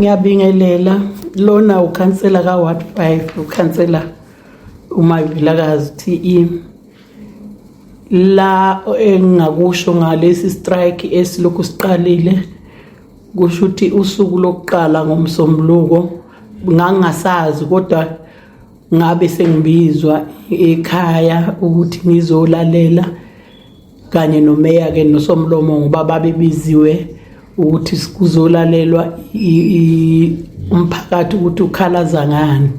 Ngiyabingelela lona ukhansela kaWard 5 ukhansela uMavilakazi TE la engakusho ngalesi strike esilokhu siqalile kusho ukuthi usuku lokuqala ngomsombuluko ngangasazi kodwa ngabe sengibizwa ekhaya ukuthi ngizolalela kanye nomeya ke noSomlomo ngoba babebiziwe ukuthi kuzolalelwa umphakathi ukuthi ukhalaza ngani.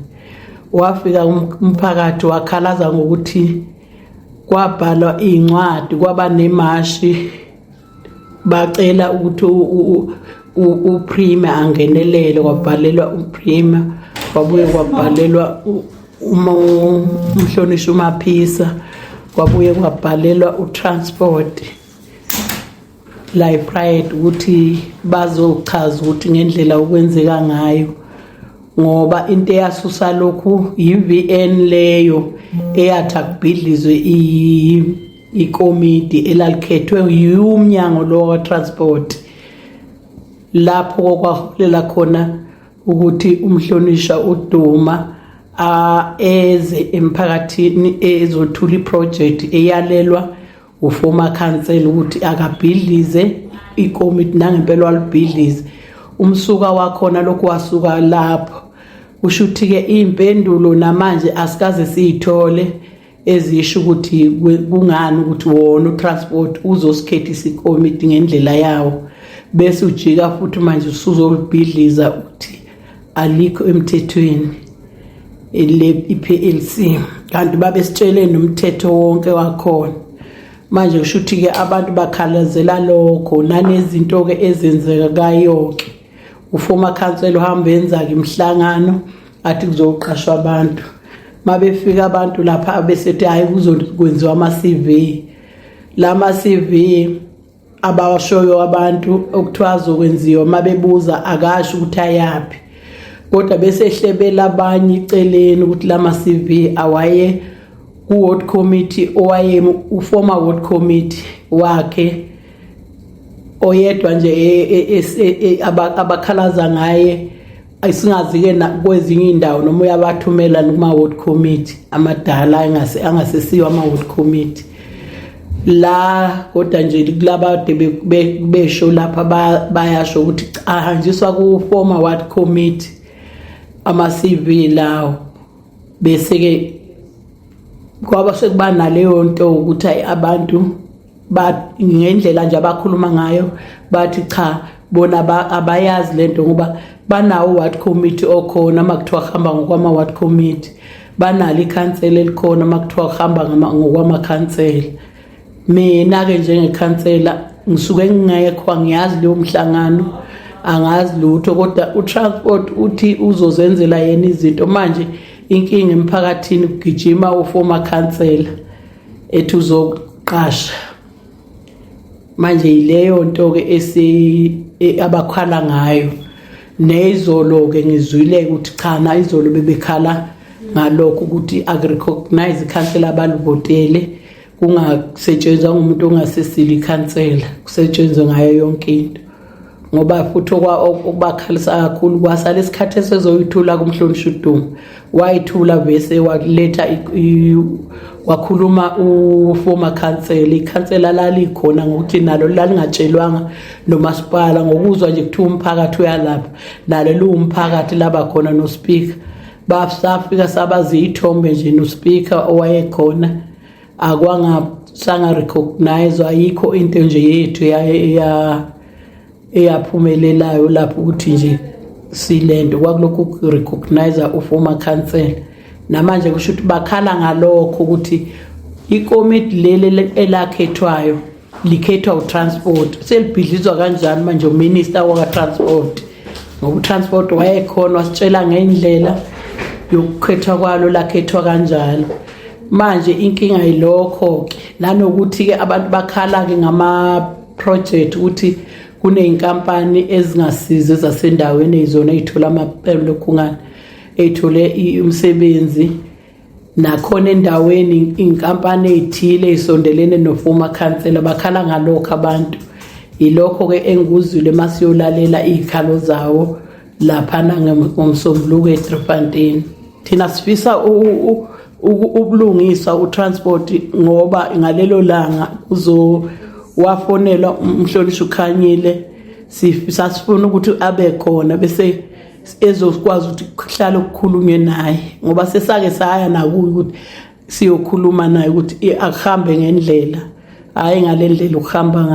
Wafika umphakathi wakhalaza ngokuthi kwabhalwa incwadi kwaba nemashi bacela ukuthi uPrima angenelele kwabhalelwa uPrima kwabuye kwabhalelwa umhlonishwa uMaphisa kwabuye kwabhalelwa uTransport Life Right ukuthi bazochaza ukuthi ngendlela okwenzeka ngayo ngoba into eyasusa lokhu iVN leyo eyathi akubhidlizwe ikomiti elalikhethwe umnyango lo wa-transport lapho kwaholela khona ukuthi umhlonishwa uDuma eze emphakathini ezothula iproject eyalelwa uformer council ukuthi akabhidlize ikomiti nangempela walibhidlize umsuka wakhona lokho wasuka lapho usho ukuthi ke impendulo namanje asikaze siyithole ezisho ukuthi kungani ukuthi wona uTransport uzosikhethisa ikomiti ngendlela yawo bese ujika futhi manje usuzolibhidliza uthi alikho emthethweni iPLC kanti babesitshele nomthetho wonke wakhona. Manje kusho ukuthi ke abantu bakhalazela lokho nanezinto ke ezenzeka kayonke uformer council uhamba enza ke imhlangano athi kuzoqashwa abantu mabefika abantu lapha besethi hayi kuzokwenziwa ama-CV lama CV abawashoyo abantu okuthiwa azokwenziwa mabebuza akasho ukuthi ayapi kodwa bese ehlebela abanye iceleni ukuthi lama CV awaye ku-ward committee owaye uformer ward committee wakhe oyedwa nje abakhalaza ngaye asingazi-ke kwezinye indawo noma uyabathumela kuma-ward committee amadala angasesiwa ama-ward committee la kodwa nje kulabade besho lapha bayasho ukuthi ahanjiswa ku-former ward committee ama-CV lawo bese-ke kwaba sekuba naleyo nto ukuthi abantu ngendlela nje abakhuluma ngayo bathi cha bona abayazi lento ngoba banawo ward committee okhona makuthiwa hamba ngokwama ward committee banalo ikhansela elikhona makuthiwa hamba ngokwama khansela. Mina ke njengekhansela ngisuke ngingekho ngiyazi leyo mhlangano angazi lutho kodwa uTransport uthi uzozenzela yena izinto manje inkinga emphakathini kugijima uformer council ethi uzoqasha manje ileyo nto ke abakhala ngayo nezolo ke ngizwile ukuthi cha na izolo bebekhala ngalokho ukuthi agrecognize council abalivotele kungasetshenzwa ngumuntu ongasesili council kusetshenzwe ngayo yonke into ngoba futhi okubakhalisa kakhulu kwasala isikhathi esezoyithula kumhlonishwa uDuma wayithula bese waletha wakhuluma uformer council ikhansela lalikhona ngokuthi nalo lalingatshelwanga nomasipala ngokuzwa nje kuthiwa umphakathi uyalapha nalo lumphakathi laba khona no speaker basafika sabazi ithombe nje no speaker owayekhona akwanga recognize ayikho into nje yethu eyaphumelelayo lapho ukuthi nje silento kwakulokhu recognize uformer council namanje kusho ukuthi bakhala ngalokho ukuthi ikomiti leli elakhethwayo likhethwa uTransport selibhidlizwa kanjani manje uminister wakwa-transport ngoba uTransport wayekhona wasitshela ngendlela yokukhethwa kwalo lakhethwa kanjalo manje inkinga yilokho ke nanokuthi ke abantu bakhala ke ngama project ukuthi kuneyinkampani ezingasize zasendaweni ezona ezithola amapelo lokhungana ethole umsebenzi nakhona endaweni inkampani ezithile ezisondelene noformer council bakhala ngalokho abantu ilokho ke engikuzwile masiyolalela izikhalo zawo laphana ngomsombuluko eDriefontein. Thina sifisa ubulungisa utransport ngoba ngalelo langa wafonelwa umhlonishwa uKhanyile sifuna ukuthi abe khona bese ezokwazi ukuthi kuhlale ukukhulunywe naye ngoba sesake saya nakuye ukuthi siyokhuluma naye ukuthi akuhambe ngendlela hayi ngalendlela ukuhamba ngayo.